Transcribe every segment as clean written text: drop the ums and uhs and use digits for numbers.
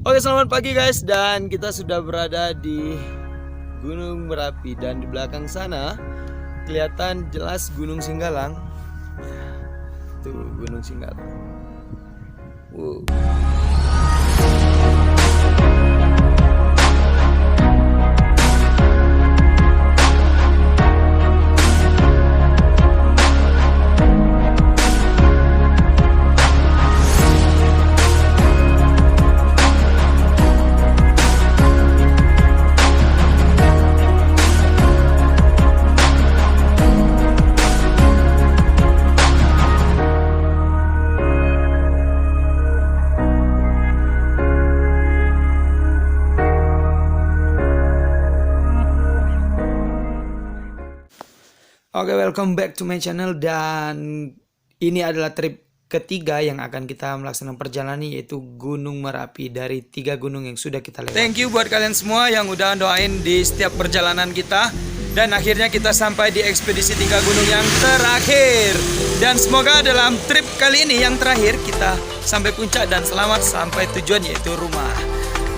Oke, selamat pagi guys, dan kita sudah berada di Gunung Merapi dan di belakang sana kelihatan jelas Gunung Singgalang. Tuh, Gunung Singgalang. Wow. Oke, welcome back to my channel, dan ini adalah trip ketiga yang akan kita melaksanakan perjalanan, yaitu Gunung Merapi dari 3 gunung yang sudah kita lewati. Thank you buat kalian semua yang udah doain di setiap perjalanan kita, dan akhirnya kita sampai di ekspedisi 3 gunung yang terakhir. Dan semoga dalam trip kali ini yang terakhir kita sampai puncak dan selamat sampai tujuan, yaitu rumah.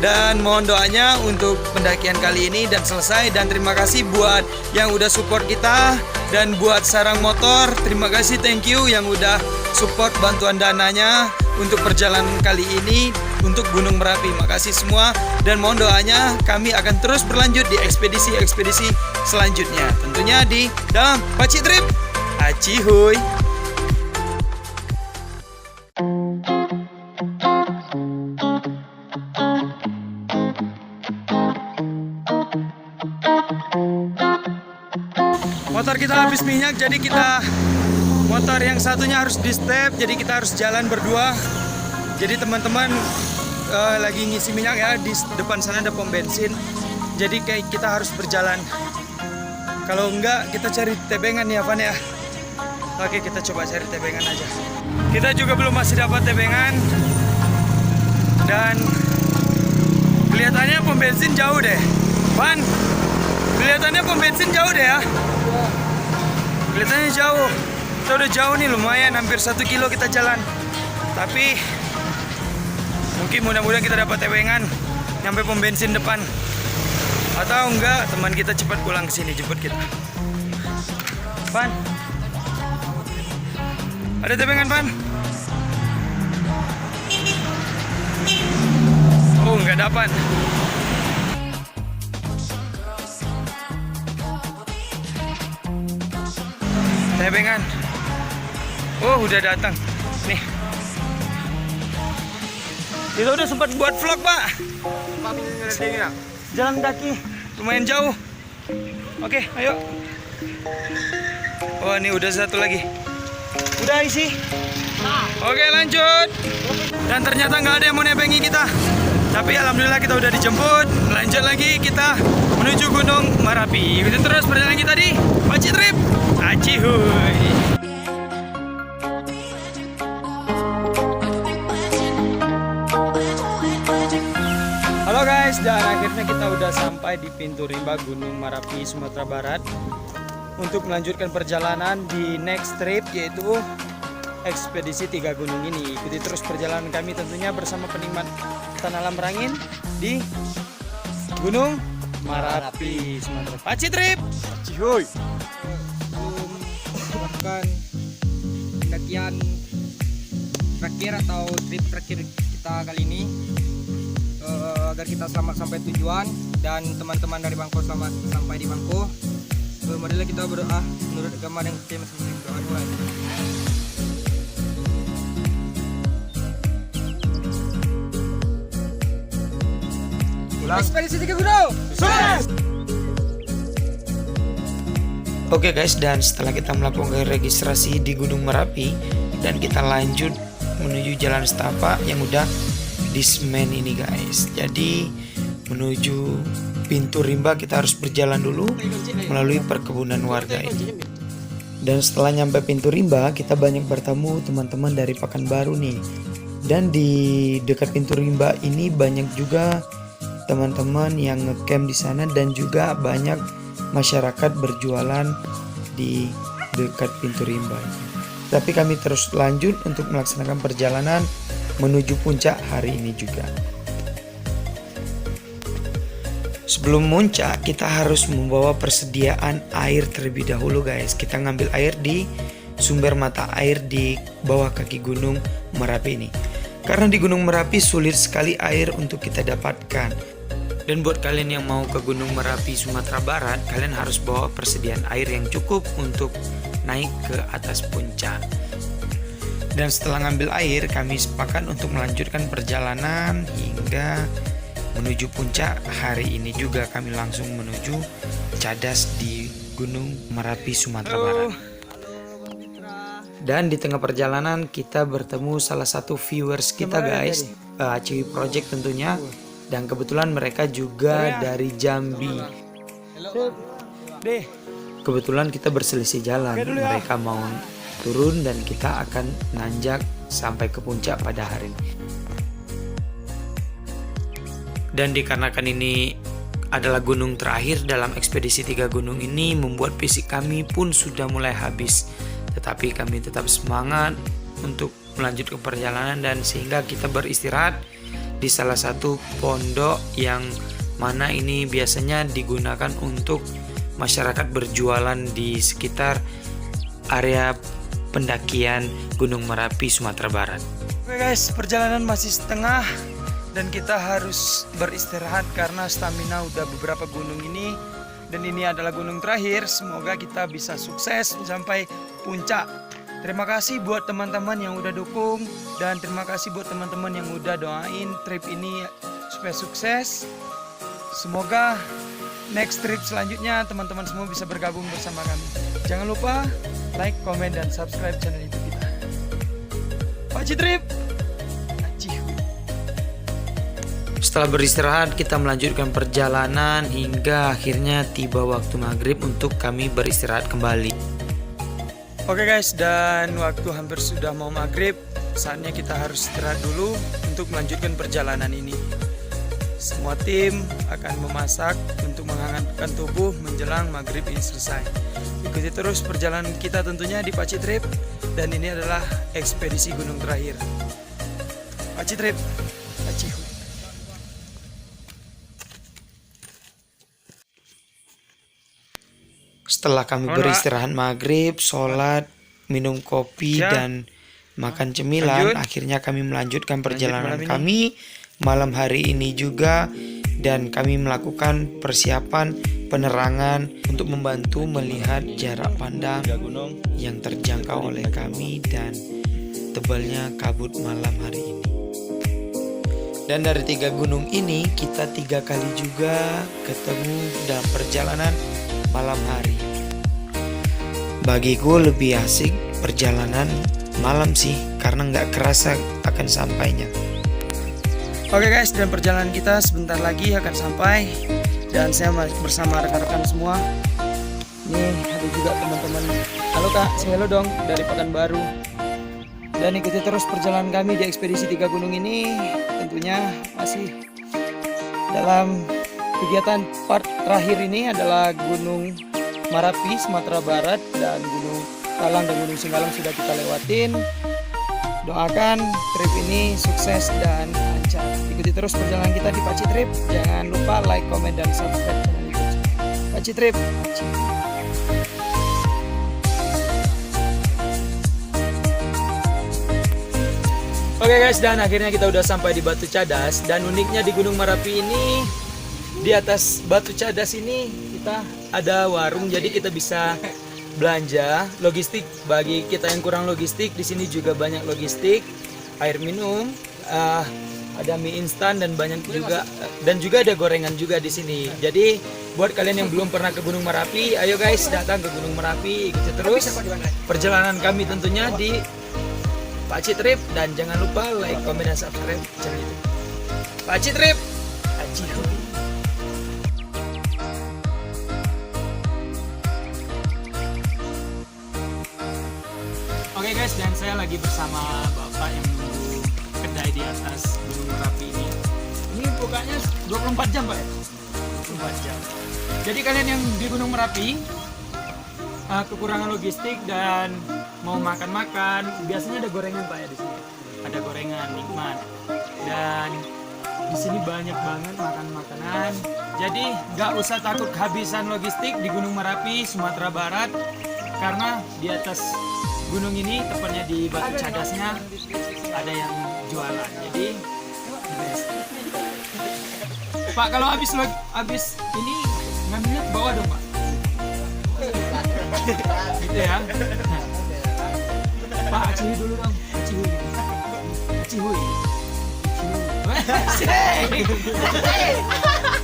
Dan mohon doanya untuk pendakian kali ini dan selesai. Dan terima kasih buat yang udah support kita. Dan buat sarang motor, terima kasih, thank you yang udah support bantuan dananya untuk perjalanan kali ini untuk Gunung Merapi. Makasih semua, dan mohon doanya kami akan terus berlanjut di ekspedisi-ekspedisi selanjutnya, tentunya di dalam Paci Trip. Acihuy. Motor kita habis minyak, jadi motor yang satunya harus di step, jadi kita harus jalan berdua. Jadi teman-teman lagi ngisi minyak ya, di depan sana ada pom bensin. Jadi kayak kita harus berjalan. Kalau enggak kita cari tebengan ya, Van ya. Oke, kita coba cari tebengan aja. Kita juga belum masih dapat tebengan. Dan kelihatannya pom bensin jauh deh, Van. Kelihatannya pom bensin jauh deh ya. Kelihatannya jauh. Kita udah jauh nih, lumayan hampir 1 kilo kita jalan. Tapi mungkin mudah-mudahan kita dapat tebengan nyampe pom bensin depan. Atau enggak, teman kita cepat pulang ke sini jemput kita. Pan, ada tebengan, Pan? Oh, enggak dapat. Tebengan. Oh, udah datang. Nih. Kita udah sempat buat vlog, Pak. Jalan kaki lumayan jauh. Oke, ayo. Oh, ini udah satu lagi. Udah isi. Oke, lanjut. Dan ternyata nggak ada yang mau nebengi kita. Tapi alhamdulillah kita udah dijemput. Lanjut lagi kita menuju Gunung Merapi. Ikuti terus perjalanan kita di Paci Trip. Acihuy. Halo guys, dan akhirnya kita udah sampai di pintu rimba Gunung Merapi, Sumatera Barat, untuk melanjutkan perjalanan di next trip, yaitu ekspedisi 3 gunung ini. Ikuti terus perjalanan kami tentunya bersama penikmat tanah alam Merangin di Gunung Merapi, Sumatera. Paci Trip. Acihuy. Melakukan pendakian terakhir atau trip terakhir kita kali ini, agar kita selamat sampai tujuan dan teman-teman dari Bangko selamat sampai di Bangko. Marilah kita berdoa menurut agama yang kita masing-masing. Doa mulai. Ekspedisi 3 gunung. Sukses! Oke guys, dan setelah kita melakukan registrasi di Gunung Merapi dan kita lanjut menuju jalan setapak yang udah di semen ini guys. Jadi menuju pintu rimba kita harus berjalan dulu melalui perkebunan warga ini. Dan setelah nyampe pintu rimba, kita banyak bertemu teman-teman dari Pekanbaru nih. Dan di dekat pintu rimba ini banyak juga teman-teman yang ngecamp di sana, dan juga banyak masyarakat berjualan di dekat pintu rimba. Tapi kami terus lanjut untuk melaksanakan perjalanan menuju puncak hari ini juga. Sebelum muncak kita harus membawa persediaan air terlebih dahulu guys. Kita ngambil air di sumber mata air di bawah kaki Gunung Merapi ini. Karena di Gunung Merapi sulit sekali air untuk kita dapatkan. Dan buat kalian yang mau ke Gunung Merapi Sumatera Barat, kalian harus bawa persediaan air yang cukup untuk naik ke atas puncak. Dan setelah ngambil air, kami sepakat untuk melanjutkan perjalanan hingga menuju puncak. Hari ini juga kami langsung menuju cadas di Gunung Merapi Sumatera Barat. Dan di tengah perjalanan kita bertemu salah satu viewers kita guys, Ciwi Project tentunya. Dan kebetulan mereka juga dari Jambi. Kebetulan kita berselisih jalan. Mereka mau turun dan kita akan nanjak sampai ke puncak pada hari ini. Dan dikarenakan ini adalah gunung terakhir dalam ekspedisi 3 gunung ini, membuat fisik kami pun sudah mulai habis. Tetapi kami tetap semangat untuk melanjutkan perjalanan dan sehingga kita beristirahat di salah satu pondok yang mana ini biasanya digunakan untuk masyarakat berjualan di sekitar area pendakian Gunung Merapi Sumatera Barat. Oke guys, perjalanan masih setengah dan kita harus beristirahat karena stamina udah beberapa gunung ini. Dan ini adalah gunung terakhir, semoga kita bisa sukses sampai puncak. Terima kasih buat teman-teman yang udah dukung dan terima kasih buat teman-teman yang udah doain trip ini supaya sukses. Semoga next trip selanjutnya teman-teman semua bisa bergabung bersama kami. Jangan lupa like, komen, dan subscribe channel YouTube kita. Pak Citrip. Setelah beristirahat, kita melanjutkan perjalanan hingga akhirnya tiba waktu maghrib untuk kami beristirahat kembali. Oke guys, dan waktu hampir sudah mau maghrib, saatnya kita harus istirahat dulu untuk melanjutkan perjalanan ini. Semua tim akan memasak untuk menghangatkan tubuh menjelang maghrib ini selesai. Ikuti terus perjalanan kita tentunya di Pak Citrip, dan ini adalah ekspedisi gunung terakhir. Pak Citrip, Pak Cihu. Setelah kami beristirahat maghrib, sholat, minum kopi, dan makan cemilan, akhirnya kami melanjutkan perjalanan kami malam hari ini juga. Dan kami melakukan persiapan penerangan untuk membantu melihat jarak pandang yang terjangkau oleh kami dan tebalnya kabut malam hari ini. Dan dari 3 gunung ini, kita 3 kali juga ketemu dalam perjalanan malam hari. Bagiku lebih asik perjalanan malam sih, karena nggak kerasa akan sampainya. Oke guys, dan perjalanan kita sebentar lagi akan sampai. Dan saya bersama rekan-rekan semua. Nih ada juga teman-teman. Halo kak, say hello dong dari Pekanbaru. Dan ikuti terus perjalanan kami di ekspedisi 3 gunung ini. Tentunya masih dalam kegiatan part terakhir ini adalah Gunung Merapi Sumatera Barat, dan Gunung Talang dan Gunung Singgalang sudah kita lewatin. Doakan trip ini sukses dan lancar. Ikuti terus perjalanan kita di Pak Citrip. Jangan lupa like, komen, dan subscribe channel YouTube Pak Citrip. Oke guys, dan akhirnya kita udah sampai di Batu Cadas. Dan uniknya di Gunung Merapi ini, di atas Batu Cadas ini kita ada warung, jadi kita bisa belanja logistik. Bagi kita yang kurang logistik, di sini juga banyak logistik, air minum, ada mie instan dan banyak juga, dan juga ada gorengan juga di sini. Jadi buat kalian yang belum pernah ke Gunung Merapi, ayo guys datang ke Gunung Merapi, ikuti terus perjalanan kami tentunya di Pak Citrip, dan jangan lupa like, komen, dan subscribe channel itu Pak Citrip. Oke guys, dan saya lagi bersama bapak yang menunggu kedai di atas Gunung Merapi ini. Ini bukanya 24 jam pak ya? 24 jam. Jadi kalian yang di Gunung Merapi kekurangan logistik dan mau makan-makan, biasanya ada gorengan pak ya di sini. Ada gorengan nikmat. Dan Di sini banyak banget makanan. Jadi nggak usah takut kehabisan logistik di Gunung Merapi, Sumatera Barat, karena di atas gunung ini, tepatnya di Batu Cadasnya, ada yang jualan. Jadi best. Pak, kalau habis ini ngambilnya ke bawah dong, Pak. Gitu ya. Nah. Pak, acihui dulu dong. Acihui.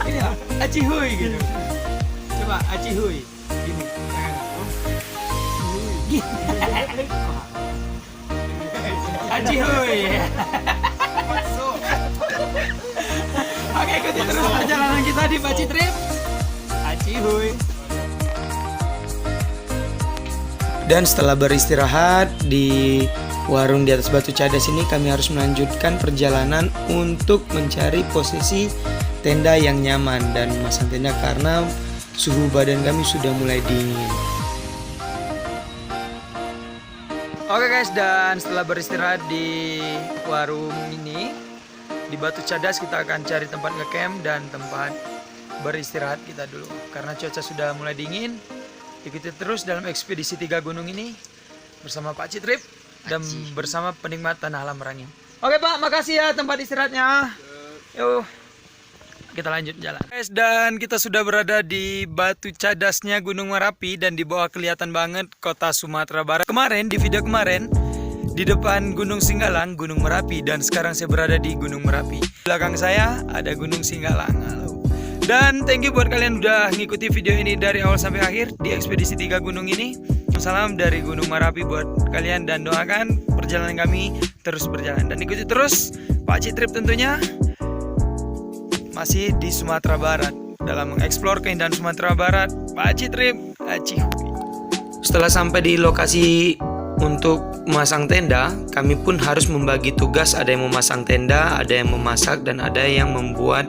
Ini ya, acihui gitu. Coba acihui. Gini. Acihui. Oke, ikuti terus perjalanan kita di Paci Trip. Acihui. Dan setelah beristirahat di warung di atas Batu Cadas ini, kami harus melanjutkan perjalanan untuk mencari posisi tenda yang nyaman dan memasang tenda karena suhu badan kami sudah mulai dingin. Oke guys, dan setelah beristirahat di warung ini di Batu Cadas, kita akan cari tempat ngecamp dan tempat beristirahat kita dulu karena cuaca sudah mulai dingin. Ikuti terus dalam ekspedisi 3 gunung ini bersama Pak Citrip dan bersama penikmat Tanah Alam Merangin. Oke Pak, makasih ya tempat istirahatnya. Yuk, kita lanjut jalan. Guys, dan kita sudah berada di Batu Cadasnya Gunung Merapi dan di bawah kelihatan banget kota Sumatera Barat. Kemarin di video kemarin di depan Gunung Singgalang, Gunung Merapi, dan sekarang saya berada di Gunung Merapi. Di belakang saya ada Gunung Singgalang. Halo. Dan thank you buat kalian udah ngikuti video ini dari awal sampai akhir di ekspedisi 3 gunung ini. Salam dari Gunung Merapi buat kalian dan doakan perjalanan kami terus berjalan. Dan ikuti terus Pak Citrip tentunya masih di Sumatera Barat dalam mengeksplor keindahan Sumatera Barat. Pak Citrip, acihui. Setelah sampai di lokasi untuk memasang tenda, kami pun harus membagi tugas. Ada yang memasang tenda, ada yang memasak, dan ada yang membuat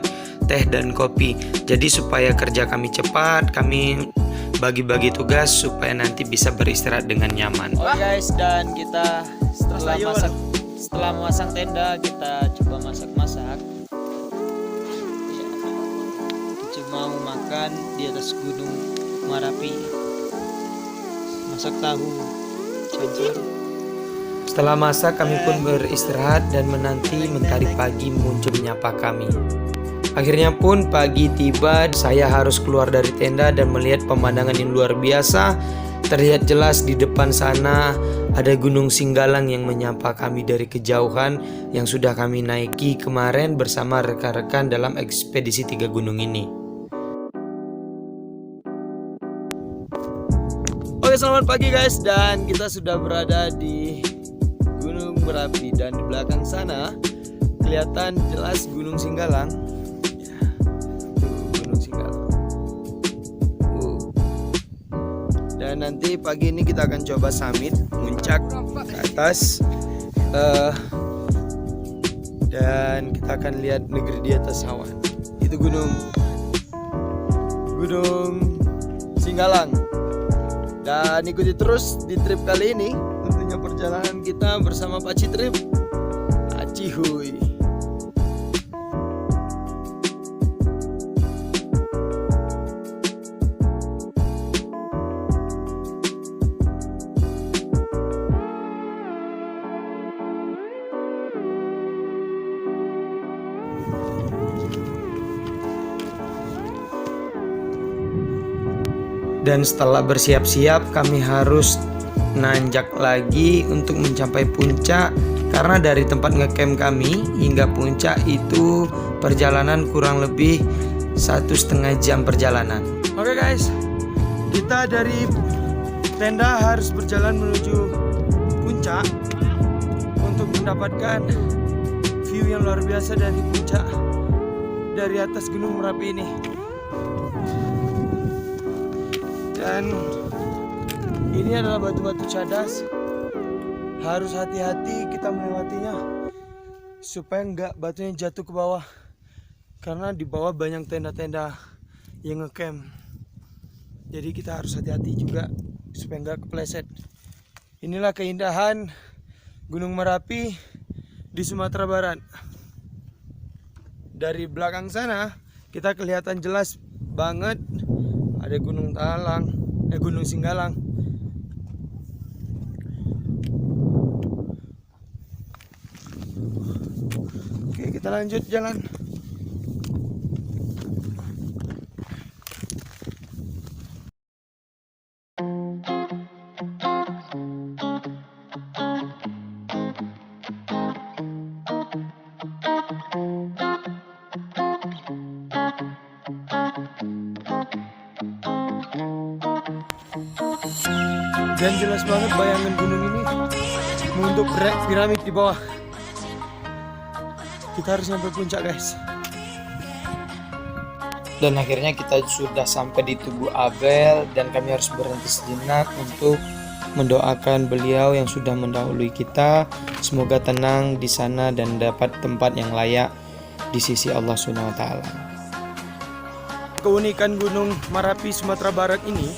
teh dan kopi. Jadi supaya kerja kami cepat, kami bagi-bagi tugas supaya nanti bisa beristirahat dengan nyaman. Oke guys, dan kita setelah memasang tenda, kita coba masak-masak. Ya, cuma mau makan di atas Gunung Merapi. Masak tahu campur. Setelah masak, kami pun beristirahat dan menanti mentari pagi muncul menyapa kami. Akhirnya pun pagi tiba, saya harus keluar dari tenda dan melihat pemandangan yang luar biasa. Terlihat jelas di depan sana ada Gunung Singgalang yang menyapa kami dari kejauhan yang sudah kami naiki kemarin bersama rekan-rekan dalam ekspedisi 3 gunung ini. Oke, selamat pagi guys, dan kita sudah berada di Gunung Merapi dan di belakang sana kelihatan jelas Gunung Singgalang. Dan nanti pagi ini kita akan coba summit, muncak ke atas, dan kita akan lihat negeri di atas awan. Itu Gunung Singgalang. Dan ikuti terus di trip kali ini, tentunya perjalanan kita bersama Pak Citrip. Acihui. Dan setelah bersiap-siap, kami harus nanjak lagi untuk mencapai puncak. Karena dari tempat ngecamp kami hingga puncak itu perjalanan kurang lebih 1,5 jam perjalanan. Oke guys, kita dari tenda harus berjalan menuju puncak untuk mendapatkan view yang luar biasa dari puncak dari atas Gunung Merapi ini. Dan ini adalah batu-batu cadas. Harus hati-hati kita melewatinya supaya nggak batunya jatuh ke bawah. Karena di bawah banyak tenda-tenda yang ngecamp. Jadi kita harus hati-hati juga supaya nggak kepleset. Inilah keindahan Gunung Merapi di Sumatera Barat. dari belakang sana kita kelihatan jelas banget ada Gunung Talang, Gunung Singgalang. Oke, kita lanjut jalan. Dan jelas banget bayangan gunung ini membentuk piramid di bawah. Kita harus sampai puncak, guys. Dan akhirnya kita sudah sampai di Tugu Abel dan kami harus berhenti sejenak untuk mendoakan beliau yang sudah mendahului kita. Semoga tenang di sana dan dapat tempat yang layak di sisi Allah Subhanahu wa taala. Keunikan Gunung Merapi Sumatera Barat ini,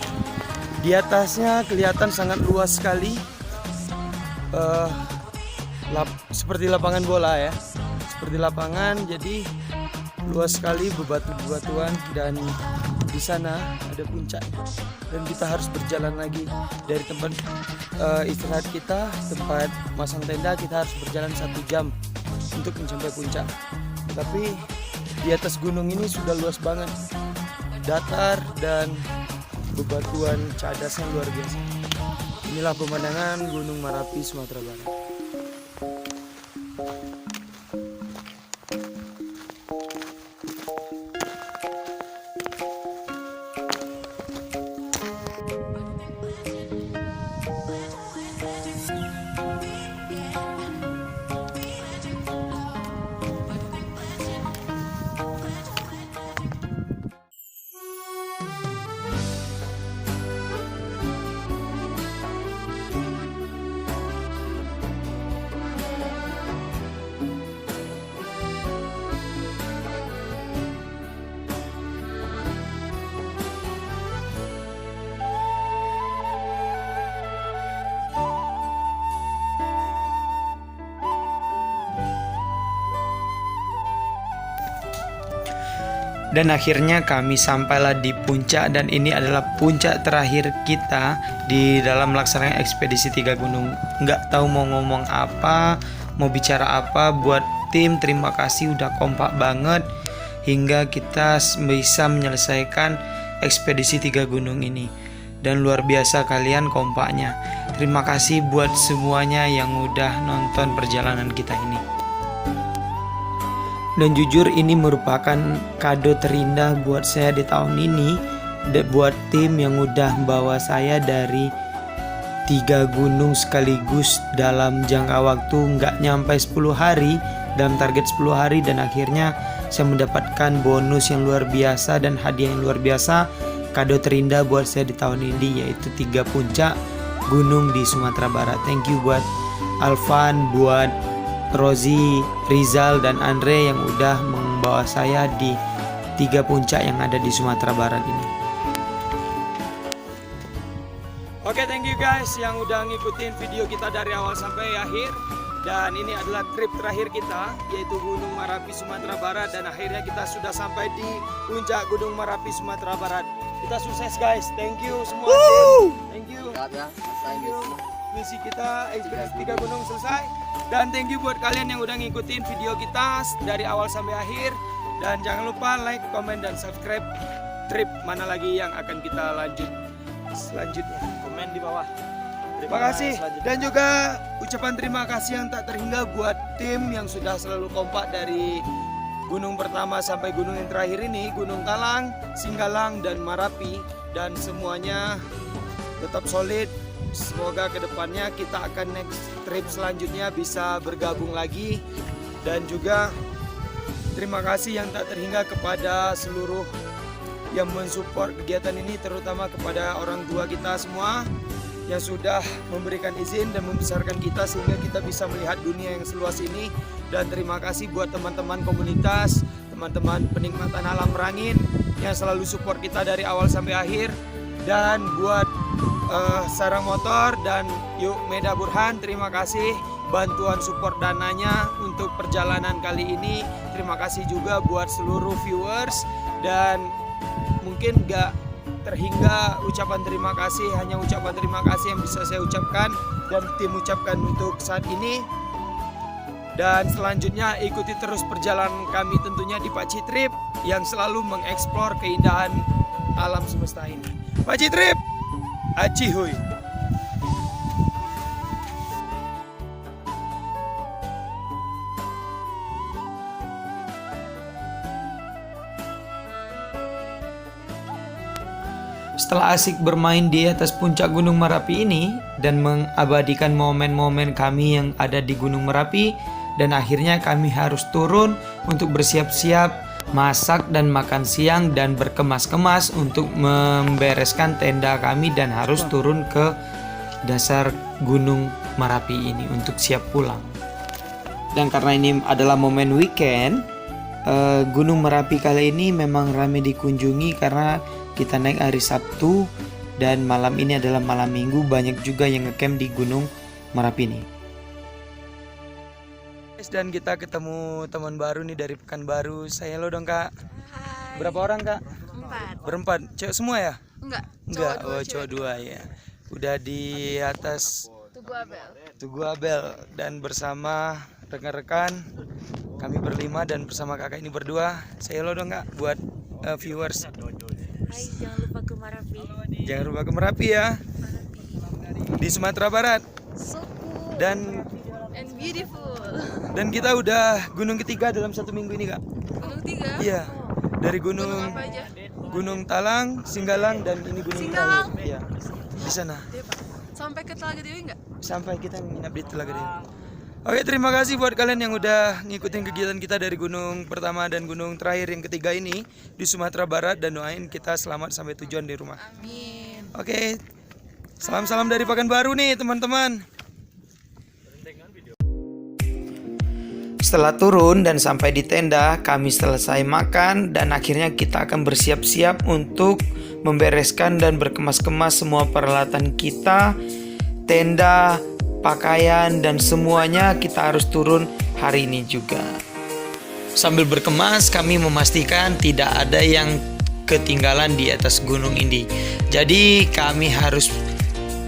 di atasnya kelihatan sangat luas sekali, seperti lapangan bola ya, seperti lapangan. Jadi luas sekali, bebatuan dan di sana ada puncak. Dan kita harus berjalan lagi dari tempat istirahat kita, tempat masang tenda. Kita harus berjalan 1 jam untuk mencapai puncak. Tapi di atas gunung ini sudah luas banget, datar dan bebatuan cadasnya luar biasa. Inilah pemandangan Gunung Merapi Sumatera Barat. Dan akhirnya kami sampailah di puncak, dan ini adalah puncak terakhir kita di dalam melaksanakan ekspedisi 3 gunung. Nggak tahu mau ngomong apa, mau bicara apa. Buat tim, terima kasih udah kompak banget hingga kita bisa menyelesaikan ekspedisi 3 gunung ini. Dan luar biasa kalian kompaknya. Terima kasih buat semuanya yang udah nonton perjalanan kita ini. Dan jujur ini merupakan kado terindah buat saya di tahun ini, buat tim yang udah bawa saya dari 3 gunung sekaligus dalam jangka waktu nggak nyampe 10 hari, dalam target 10 hari. Dan akhirnya saya mendapatkan bonus yang luar biasa dan hadiah yang luar biasa. Kado terindah buat saya di tahun ini yaitu 3 puncak gunung di Sumatera Barat. Thank you buat Alvan, buat Rozi, Rizal, dan Andre yang udah membawa saya di 3 puncak yang ada di Sumatera Barat ini. Oke, thank you guys yang udah ngikutin video kita dari awal sampai akhir. Dan ini adalah trip terakhir kita, yaitu Gunung Merapi Sumatera Barat. Dan akhirnya kita sudah sampai di puncak Gunung Merapi Sumatera Barat. Kita sukses guys, thank you semua tim. Thank you. Thank you. Misi kita ekspedisi 3 gunung selesai. Dan thank you buat kalian yang udah ngikutin video kita dari awal sampai akhir. Dan jangan lupa like, comment, dan subscribe trip mana lagi yang akan kita lanjut selanjutnya. Komen di bawah. Terima kasih. Dan juga ucapan terima kasih yang tak terhingga buat tim yang sudah selalu kompak dari gunung pertama sampai gunung yang terakhir ini, Gunung Talang, Singgalang, dan Merapi. Dan semuanya tetap solid. Semoga kedepannya kita akan next trip selanjutnya bisa bergabung lagi. Dan juga terima kasih yang tak terhingga kepada seluruh yang mensupport kegiatan ini, terutama kepada orang tua kita semua yang sudah memberikan izin dan membesarkan kita sehingga kita bisa melihat dunia yang seluas ini. Dan terima kasih buat teman-teman komunitas, teman-teman penikmatan alam Merangin yang selalu support kita dari awal sampai akhir. Dan buat Sarang Motor dan Yuk Meda Burhan, terima kasih bantuan support dananya untuk perjalanan kali ini. Terima kasih juga buat seluruh viewers, dan mungkin gak terhingga ucapan terima kasih, hanya ucapan terima kasih yang bisa saya ucapkan dan tim ucapkan untuk saat ini. Dan selanjutnya ikuti terus perjalanan kami tentunya di Paci Trip yang selalu mengeksplor keindahan alam semesta ini. Paci Trip, acihuy. Setelah asik bermain di atas puncak Gunung Merapi ini dan mengabadikan momen-momen kami yang ada di Gunung Merapi, dan akhirnya kami harus turun untuk bersiap-siap masak dan makan siang dan berkemas-kemas untuk membereskan tenda kami dan harus turun ke dasar Gunung Merapi ini untuk siap pulang. Dan karena ini adalah momen weekend, Gunung Merapi kali ini memang ramai dikunjungi karena kita naik hari Sabtu dan malam ini adalah malam Minggu. Banyak juga yang ngecamp di Gunung Merapi ini. Dan kita ketemu teman baru nih dari Pekanbaru. Saya lo dong kak. Hai. Berapa orang kak? 4. Berempat. Cewek semua ya? Enggak. Cowok dua ya. Udah di atas Tugu Abel dan bersama rekan-rekan kami berlima dan bersama kakak ini berdua. Saya lo dong kak buat viewers. Hai, jangan lupa ke Merapi. Jangan lupa ke Merapi ya. Di Sumatera Barat. So cool Dan and beautiful. Dan kita udah gunung ketiga dalam 1 minggu ini kak. Gunung 3? Iya. Dari Gunung gunung apa aja? Gunung Talang, Singgalang, dan ini gunung Singgalang? terakhir. Iya. Di sana. Sampai ke Telaga Dewi enggak? Sampai kita nginap di Telaga Dewi. Oke, terima kasih buat kalian yang udah ngikutin kegiatan kita dari gunung pertama dan gunung terakhir yang ketiga ini di Sumatera Barat, dan doain kita selamat sampai tujuan di rumah. Amin. Oke. Salam-salam dari Pekanbaru nih, teman-teman. Setelah turun dan sampai di tenda, kami selesai makan dan akhirnya kita akan bersiap-siap untuk membereskan dan berkemas-kemas semua peralatan kita, tenda, pakaian, dan semuanya kita harus turun hari ini juga. Sambil berkemas, kami memastikan tidak ada yang ketinggalan di atas gunung ini. Jadi kami harus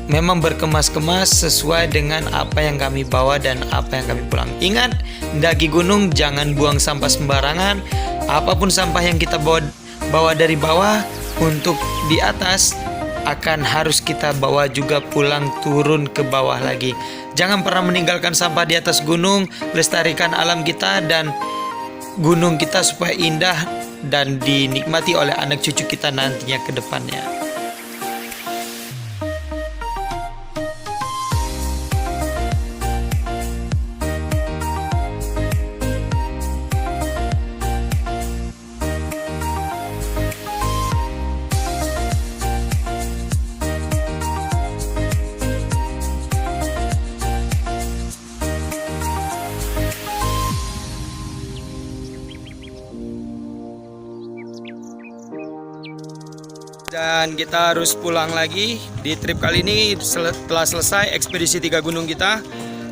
memang berkemas-kemas sesuai dengan apa yang kami bawa dan apa yang kami pulang. Ingat, mendaki gunung jangan buang sampah sembarangan. Apapun sampah yang kita bawa dari bawah untuk di atas akan harus kita bawa juga pulang turun ke bawah lagi. Jangan pernah meninggalkan sampah di atas gunung. Lestarikan alam kita dan gunung kita supaya indah dan dinikmati oleh anak cucu kita nantinya ke depannya. Dan kita harus pulang lagi di trip kali ini setelah selesai ekspedisi 3 gunung kita.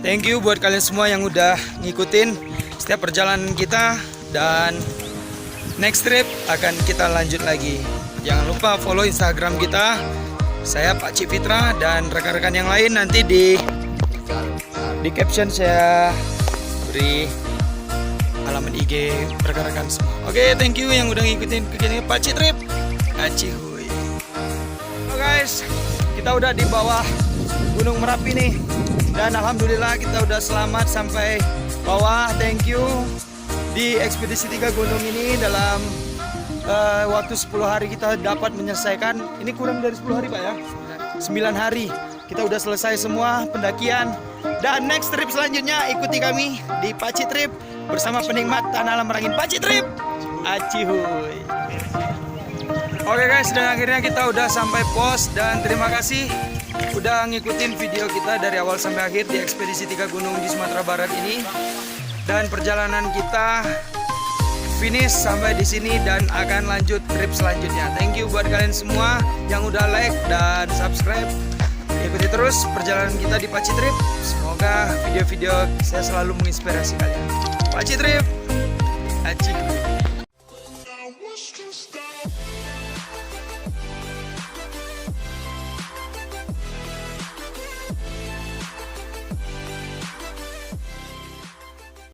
Thank you buat kalian semua yang udah ngikutin setiap perjalanan kita, dan next trip akan kita lanjut lagi. Jangan lupa follow Instagram kita. Saya Pak Cipitra dan rekan-rekan yang lain, nanti di caption saya beri alamat IG rekan-rekan semua. Oke, thank you yang udah ngikutin kegiatan Pak Citrip. Acihuy. Guys, kita udah di bawah Gunung Merapi nih, dan alhamdulillah kita udah selamat sampai bawah. Thank you. Di ekspedisi 3 gunung ini dalam waktu 10 hari kita dapat menyelesaikan. Ini kurang dari 10 hari Pak ya, 9 hari kita udah selesai semua pendakian. Dan next trip selanjutnya ikuti kami di Paci Trip bersama penikmat Tanah Alam Merangin. Paci Trip, acihuy. Oke guys, dan akhirnya kita udah sampai pos, dan terima kasih udah ngikutin video kita dari awal sampai akhir di ekspedisi 3 gunung di Sumatera Barat ini. Dan perjalanan kita finish sampai di sini dan akan lanjut trip selanjutnya. Thank you buat kalian semua yang udah like dan subscribe. Ikuti terus perjalanan kita di Paci Trip. Semoga video-video saya selalu menginspirasi kalian. Paci Trip, acik.